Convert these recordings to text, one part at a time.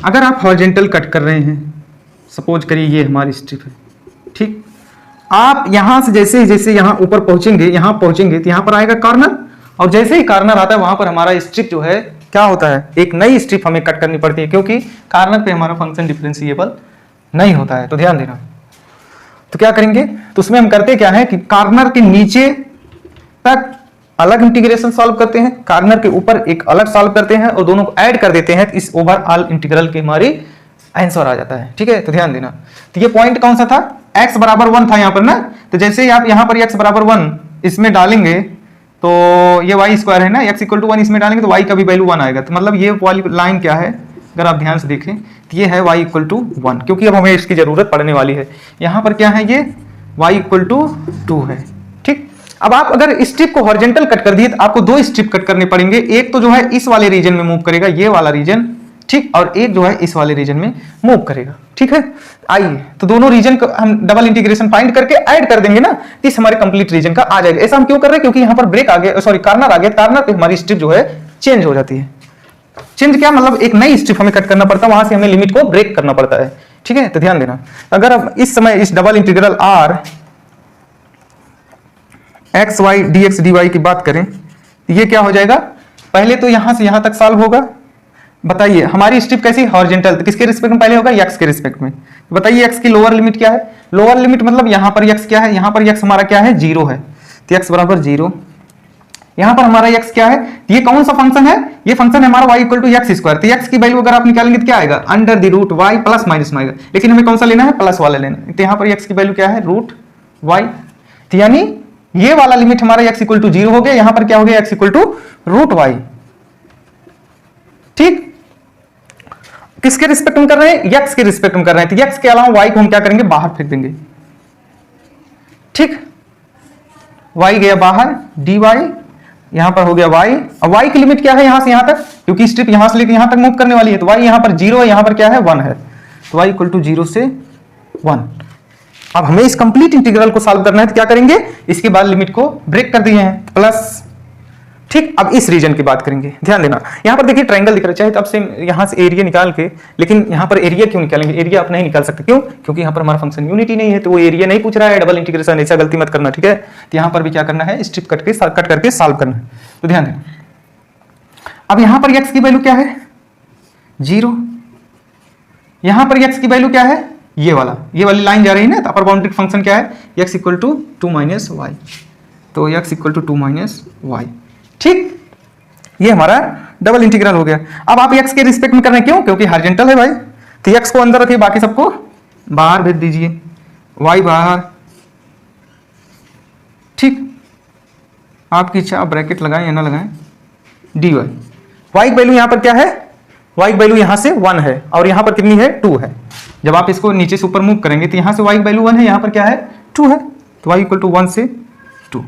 अगर आप horizontal cut कर रहे हैं, सपोज करिए ये हमारी स्ट्रिप है, ठीक, आप यहां से जैसे जैसे यहां ऊपर पहुंचेंगे, यहां पहुंचेंगे तो यहां पर आएगा कॉर्नर, और जैसे ही कॉर्नर आता है वहां पर हमारा स्ट्रिप जो है क्या होता है, एक नई स्ट्रिप हमें कट करनी पड़ती है, क्योंकि कॉर्नर पे हमारा फंक्शन डिफरेंशिएबल नहीं होता है। तो ध्यान देना, तो क्या करेंगे, तो उसमें हम करते क्या है कि कॉर्नर के नीचे तक अलग इंटीग्रेशन सॉल्व करते हैं, कॉर्नर के ऊपर एक अलग सॉल्व करते हैं और दोनों को ऐड कर देते हैं, तो इस ओवरऑल इंटीग्रल की हमारी आंसर आ जाता है। ठीक है, तो ध्यान देना, तो ये पॉइंट कौन सा था, x बराबर 1 था यहाँ पर ना, तो जैसे ही आप यहाँ पर x बराबर 1 इसमें डालेंगे तो ये y स्क्वायर है ना, x इक्वल टू 1 इसमें डालेंगे तो y का भी वैल्यू 1 आएगा। तो मतलब ये वाली लाइन क्या है, अगर आप ध्यान से देखें तो ये है y इक्वल टू 1, क्योंकि अब हमें इसकी जरूरत पड़ने वाली है। यहाँ पर क्या है, ये y इक्वल टू 2 है। ठीक, अब आप अगर स्ट्रिप को हॉरिजॉन्टल कट कर दिए तो आपको दो स्ट्रिप कट करने पड़ेंगे, एक तो जो है इस वाले रीजन में मूव करेगा, ये वाला रीजन, ठीक, और एक जो है इस वाले रीजन में मूव करेगा। ठीक है, आइए तो दोनों रीजन को हम डबल इंटीग्रेशन फाइंड करके ऐड कर देंगे ना, इस हमारे कंप्लीट रीजन का आ जाएगा। ऐसा हम क्यों कर रहे हैं, क्योंकि यहाँ पर ब्रेक आ गया, सॉरी कॉर्नर आ गया, कॉर्नर पे हमारी स्ट्रिप जो है चेंज हो जाती है। चेंज क्या मतलब, एक नई स्ट्रिप हमें कट करना पड़ता है, वहां से हमें लिमिट को ब्रेक करना पड़ता है। ठीक है, तो ध्यान देना, अगर अब इस समय इस double integral R x y d x d y की बात करें तो ये क्या हो जाएगा, पहले तो यहां से यहां तक सॉल्व होगा। बताइए हमारी स्ट्रिप कैसी, हॉरिजॉन्टल, तो किसके रिस्पेक्ट में पहले होगा, x के रिस्पेक्ट में। तो बताइए x की लोअर लिमिट क्या है, लोअर लिमिट मतलब यहां पर x क्या है, यहां पर x हमारा क्या है, 0 है, तो x बराबर 0। यहां पर हमारा x क्या है, ये कौन सा फंक्शन है, ये फंक्शन है हमारा y equal to x square. तो x की वैल्यू अगर आप निकालेंगे तो क्या आएगा, under the root y plus minus में आएगा, लेकिन हमें कौन सा लेना है, प्लस वाला लेना है। तो यहां पर x की वैल्यू क्या है, रूट y, तो यानी ये वाला लिमिट हमारा x इक्वल टू 0 हो गया, यहां पर क्या हो गया, x equal to root y। ठीक, किसके रिस्पेक्ट में कर रहे हैं, x के रिस्पेक्ट में कर रहे हैं, तो x के अलावा y को हम क्या करेंगे, बाहर फेंक देंगे। ठीक, y गया बाहर, dy यहां पर हो गया y, और y की लिमिट क्या है यहां से यहां तक, क्योंकि स्ट्रिप यहां से लेकर यहां तक मूव करने वाली है, तो y यहां पर 0 है, यहां पर क्या है 1 है, तो y इक्वल टू 0 से 1। अब हमें इस कंप्लीट इंटीग्रल को सॉल्व करना है, तो क्या करेंगे, इसके बाद लिमिट को ब्रेक कर दिए हैं, प्लस। ठीक, अब इस रीजन की बात करेंगे, ध्यान देना, यहां पर देखिए ट्रायंगल दिख रहा है, चाहे तो आपसे यहां से एरिया निकाल के, लेकिन यहां पर एरिया क्यों निकालेंगे, एरिया आप नहीं निकाल सकते, क्यों, क्योंकि यहां पर हमारा फंक्शन यूनिटी नहीं है, तो वो एरिया नहीं पूछ रहा है, डबल इंटीग्रेशन, ऐसा गलती मत करना। ठीक है, तो यहां पर भी क्या करना है, स्ट्रिप कट करके सॉल्व करना है। तो ध्यान देना, अब यहां पर x की वैल्यू क्या है, 0, यहां पर x की वैल्यू क्या है, ये वाली लाइन जा रही है ना, तो अपर बाउंड्री फंक्शन क्या है, x equal to 2 minus y, तो x equal to 2 minus y. ठीक, ये हमारा डबल इंटीग्रल हो गया। अब आप x के रिस्पेक्ट में कर रहे हैं, क्यों, क्योंकि हॉरिजॉन्टल है भाई, तो x को अंदर रखिए, बाकी सबको बाहर भेज दीजिए, y बाहर। ठीक, आपकी इच्छा, आप ब्रैकेट लगाएं या ना लगाएं, dy, y की वैल्यू यहां पर क्या है, y की वैल्यू यहां से 1 है और यहां पर कितनी है, 2 है। जब आप इसको नीचे से ऊपर मूव करेंगे तो यहां से y की वैल्यू 1 है, यहां पर क्या है, 2 है, तो y इक्वल टू 1 से 2।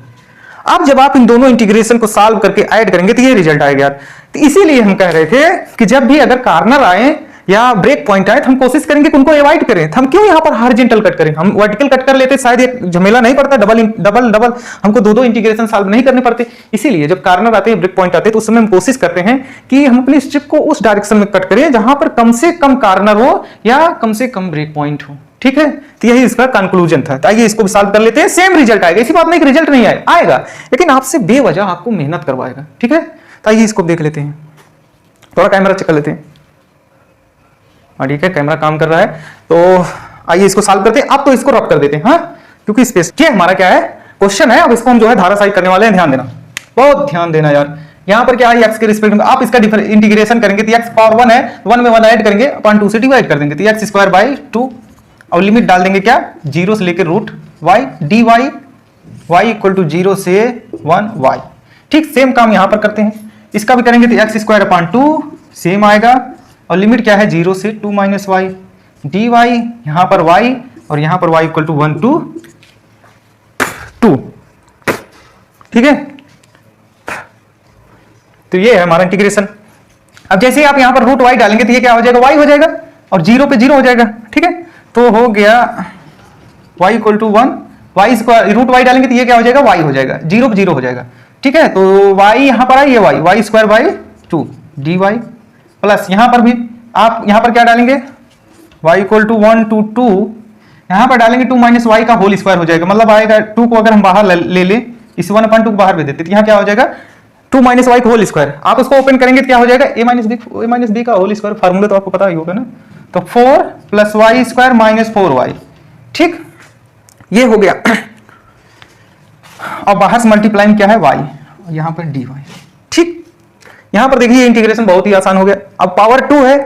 अब जब आप इन दोनों इंटीग्रेशन को सॉल्व करके ऐड करेंगे तो ये रिजल्ट आएगा यार। तो इसीलिए हम कह रहे थे कि जब भी अगर कॉर्नर आए या ब्रेक पॉइंट आए तो हम कोशिश करेंगे कि उनको अवॉइड करें। हम क्यों यहाँ पर हॉरिजॉन्टल कट करें, हम वर्टिकल कट कर लेते, शायद ये झमेला नहीं पड़ता, डबल हमको दो इंटीग्रेशन सॉल्व नहीं करने पड़ते। इसीलिए जब कॉर्नर आते हैं, ब्रेक पॉइंट आते हैं, तो उस समय हम कोशिश करते हैं कि हम अपनी स्ट्रिप को उस डायरेक्शन में कट करें जहां पर कम से कम कॉर्नर हो या कम से कम ब्रेक पॉइंट हो। ठीक है, तो यही इसका कंक्लूजन था। तो आइए इसको भी सॉल्व कर लेते हैं, सेम रिजल्ट आएगा, इसी बात नहीं कि रिजल्ट नहीं आएगा, लेकिन आपसे बेवजह आपको मेहनत करवाएगा। ठीक है, तो आइए इसको देख लेते हैं, थोड़ा कैमरा चेक कर लेते हैं। हाँ ठीक है, कैमरा काम कर रहा है, तो आइए इसको सॉल्व करते हैं। अब तो इसको रब कर देते हैं, हाँ, क्योंकि स्पेस ये हमारा क्या है, क्वेश्चन है। अब इसको हम जो है धाराशायी करने वाले हैं, ध्यान देना, बहुत ध्यान देना यार। यहाँ पर क्या है, x के रिस्पेक्ट में आप इसका इंटीग्रेशन करेंगे तो x पावर 1 है, 1 में 1 ऐड करेंगे, अपन 2 से डिवाइड कर देंगे, तो x स्क्वायर बाई 2, और लिमिट डाल देंगे क्या, 0 से लेकर root y, dy y equal to 0 से 1 y। ठीक, सेम काम यहाँ पर करते हैं, इसका भी करेंगे तो x स्क्वायर अपॉन 2 सेम आएगा, और लिमिट क्या है, 0 से 2 माइनस वाई, dy यहाँ पर y और यहाँ पर y इक्वल टू 1 to 2। ठीक है, तो ये है हमारा इंटीग्रेशन। अब जैसे ही आप यहाँ पर रूट y डालेंगे तो ये क्या हो जाएगा, y हो जाएगा, और 0 पे 0 हो जाएगा। ठीक है, तो हो गया y equal to 1, y square root y डालेंगे तो ये क्या हो जाएगा, y हो जाएगा, 0 पे 0 हो जाएगा। ठीक है, तो y यहाँ पर है, ये y square by 2 dy plus यहाँ पर भी आप यहाँ पर क्या डालेंगे, y इक्वल टू 1 टू 2, यहाँ पर डालेंगे 2 माइनस वाई का होल स्क्वायर हो जाएगा, मतलब आएगा 2 को अगर हम बाहर ले लें, इस 1/2 को बाहर भेज देते तो यहाँ क्या हो जाएगा 2 माइनस वाई का होल स्क्वायर। आप उसको ओपन करेंगे तो क्या हो जाएगा a माइनस बी का होल स्क्वायर, फार्मूला तो आपको पता ही होगा ना। तो 4 plus Y square minus 4y, ठीक, ये हो गया। और बाहर से मल्टीप्लाई क्या है y, यहाँ पर dy, ठीक। यहाँ पर देखिए इंटीग्रेशन बहुत ही आसान हो गया। अब पावर 2 है,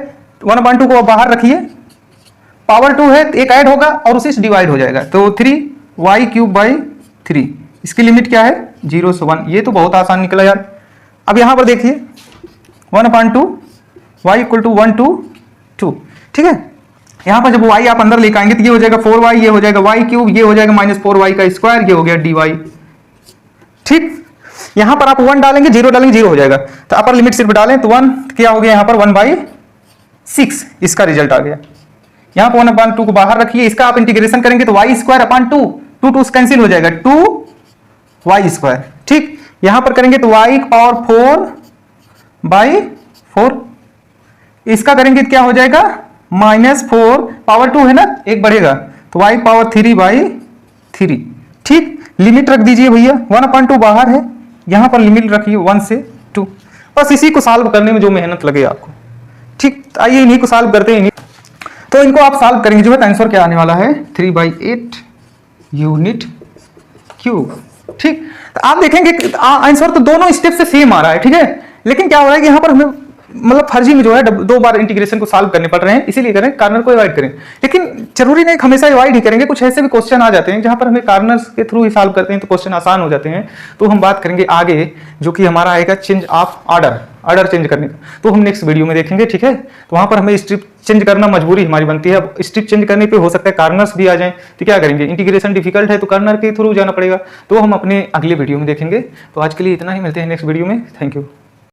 1/2 को बाहर रखिए, पावर 2 है, एक ऐड होगा और उसी से डिवाइड हो जाएगा, तो 3y³ 3, इसकी लिमिट क्या है 0 से 1। ये तो बहुत आसान निकला यार। अब यहाँ पर देखिए 1/2 y इक्वल टू 1 to 2, ठीक है। यहाँ पर जब y आप अंदर लेकर आएंगे तो ये हो जाएगा 4y, ये हो जाएगा y³, ये हो जाएगा -4y का स्क्वायर, ये हो गया dy, ठीक। यहाँ पर आप 1 डालेंगे, 0 डालेंगे, 0 हो जाएगा। तो अपर लिमिट सिर्फ डालें तो 1 क्या हो गया यहाँ पर 1/6, इसका रिजल्ट आ गया। यहाँ पर 1/2 को बाहर रखिए, इसका आप इंटीग्रेशन करेंगे तो y²/2, 2 कैंसिल हो जाएगा, 2y², ठीक। यहाँ पर करेंगे तो y⁴/4, इसका करेंगे तो क्या हो जाएगा -4, पावर 2 है ना, एक बढ़ेगा तो y⁴/3, ठीक। लिमिट रख दीजिए भैया, 1/2 बाहर है, यहाँ पर लिमिट रखिए 1 से 2। बस इसी को सॉल्व करने में जो मेहनत लगे आपको, ठीक। आइए इन्हीं को सॉल्व करते हैं। तो इनको आप सॉल्व करेंगे, जो है आंसर क्या आने वाला है 3/8 यूनिट क्यूब, ठीक। तो आप देखेंगे आंसर तो दोनों स्टेप से सेम आ रहा है, ठीक है, लेकिन क्या हो रहा है कि यहाँ पर हमें मतलब फर्जी में जो है 2 बार इंटीग्रेशन को सॉल्व करने पड़ रहे हैं, इसीलिए करें कार्नर को अवॉइड करें। लेकिन जरूरी नहीं हमेशा अवॉइड ही करेंगे, कुछ ऐसे भी क्वेश्चन आ जाते हैं जहां पर हमें कार्नर्स के थ्रू ही सॉल्व करते हैं तो क्वेश्चन आसान हो जाते हैं। तो हम बात करेंगे आगे, जो कि हमारा आएगा चेंज ऑफ ऑर्डर चेंज करने का, तो हम नेक्स्ट वीडियो में देखेंगे, ठीक है। तो वहां पर हमें स्ट्रिप चेंज करना मजबूरी हमारी बनती है। अब स्ट्रिप चेंज करने पे हो सकता है कार्नर्स भी आ जाएं, तो क्या करेंगे, इंटीग्रेशन डिफिकल्ट है तो कार्नर के थ्रू जाना पड़ेगा, तो हम अपने अगले वीडियो में देखेंगे। तो आज के लिए इतना ही, मिलते हैं नेक्स्ट वीडियो में, थैंक यू।